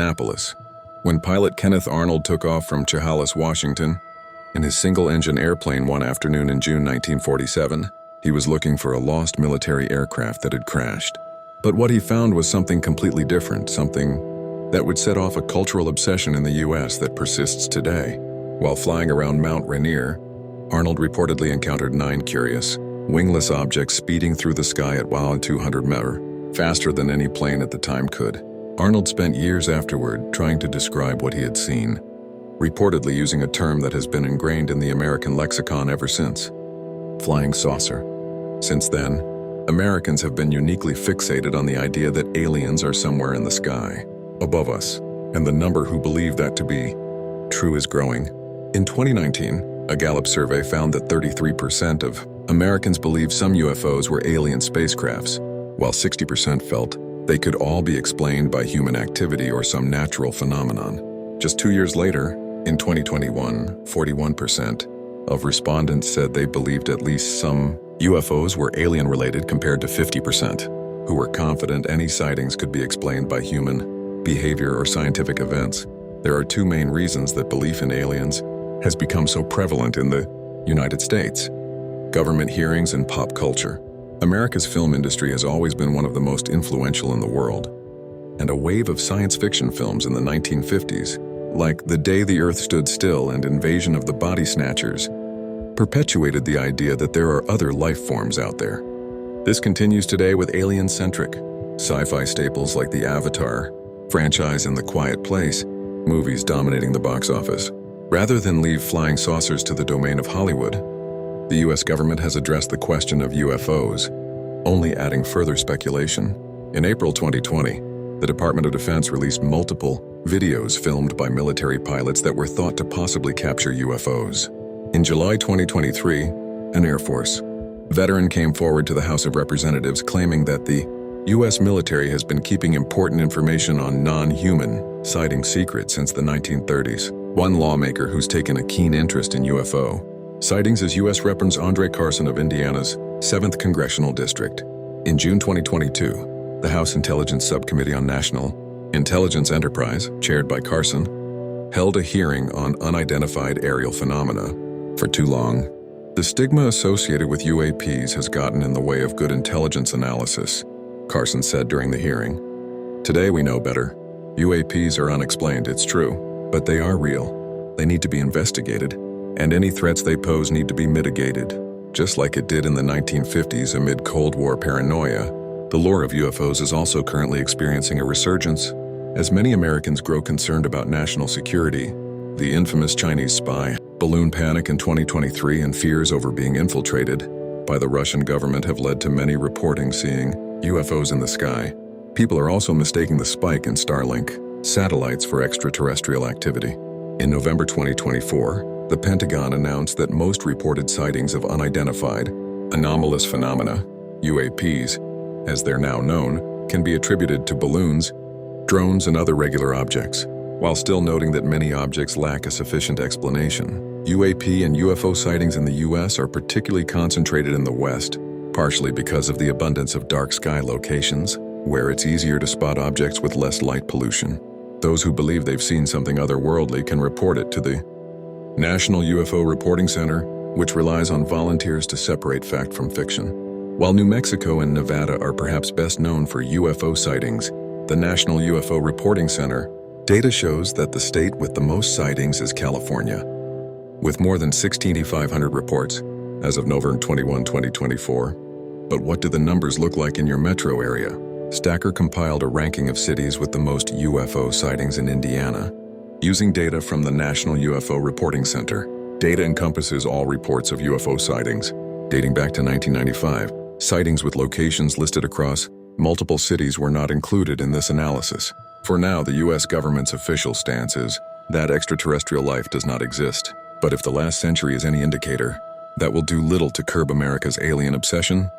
Indianapolis. When pilot Kenneth Arnold took off from Chehalis, Washington, in his single-engine airplane one afternoon in June 1947, he was looking for a lost military aircraft that had crashed. But what he found was something completely different, something that would set off a cultural obsession in the U.S. that persists today. While flying around Mount Rainier, Arnold reportedly encountered 9 curious, wingless objects speeding through the sky at 200 mph, faster than any plane at the time could. Arnold spent years afterward trying to describe what he had seen, reportedly using a term that has been ingrained in the American lexicon ever since: flying saucer. Since then, Americans have been uniquely fixated on the idea that aliens are somewhere in the sky, above us, and the number who believe that to be true is growing. In 2019, a Gallup survey found that 33% of Americans believed some UFOs were alien spacecrafts, while 60% felt they could all be explained by human activity or some natural phenomenon. Just 2 years later, in 2021, 41% of respondents said they believed at least some UFOs were alien-related, compared to 50% who were confident any sightings could be explained by human behavior or scientific events. There are 2 main reasons that belief in aliens has become so prevalent in the United States: government hearings and pop culture. America's film industry has always been one of the most influential in the world, and a wave of science fiction films in the 1950s, like The Day the Earth Stood Still and Invasion of the Body Snatchers, perpetuated the idea that there are other life forms out there. This continues today with alien-centric sci-fi staples like the Avatar franchise and The Quiet Place movies dominating the box office. Rather than leave flying saucers to the domain of Hollywood, the U.S. government has addressed the question of UFOs, only adding further speculation. In April 2020, the Department of Defense released multiple videos filmed by military pilots that were thought to possibly capture UFOs. In July 2023, an Air Force veteran came forward to the House of Representatives claiming that the U.S. military has been keeping important information on non-human sightings secret since the 1930s. One lawmaker who's taken a keen interest in UFO sightings is U.S. Rep. Andre Carson of Indiana's 7th Congressional District. In June 2022, the House Intelligence Subcommittee on National Intelligence Enterprise, chaired by Carson, held a hearing on unidentified aerial phenomena. For too long, the stigma associated with UAPs has gotten in the way of good intelligence analysis, Carson said during the hearing. Today we know better. UAPs are unexplained, it's true, but they are real. They need to be investigated, and any threats they pose need to be mitigated. Just like it did in the 1950s amid Cold War paranoia, the lore of UFOs is also currently experiencing a resurgence as many Americans grow concerned about national security. The infamous Chinese spy balloon panic in 2023 and fears over being infiltrated by the Russian government have led to many reporting seeing UFOs in the sky. People are also mistaking the spike in Starlink satellites for extraterrestrial activity. In November 2024, the Pentagon announced that most reported sightings of unidentified anomalous phenomena, UAPs, as they're now known, can be attributed to balloons, drones, and other regular objects, while still noting that many objects lack a sufficient explanation. UAP and UFO sightings in the U.S. are particularly concentrated in the West, partially because of the abundance of dark sky locations, where it's easier to spot objects with less light pollution. Those who believe they've seen something otherworldly can report it to the National UFO Reporting Center, which relies on volunteers to separate fact from fiction. While New Mexico and Nevada are perhaps best known for UFO sightings, the National UFO Reporting Center data shows that the state with the most sightings is California, with more than 6,500 reports as of November 21, 2024. But what do the numbers look like in your metro area? Stacker compiled a ranking of cities with the most UFO sightings in Indiana, using data from the National UFO Reporting Center. Data encompasses all reports of UFO sightings, dating back to 1995. Sightings with locations listed across multiple cities were not included in this analysis. For now, the U.S. government's official stance is that extraterrestrial life does not exist. But if the last century is any indicator, that will do little to curb America's alien obsession.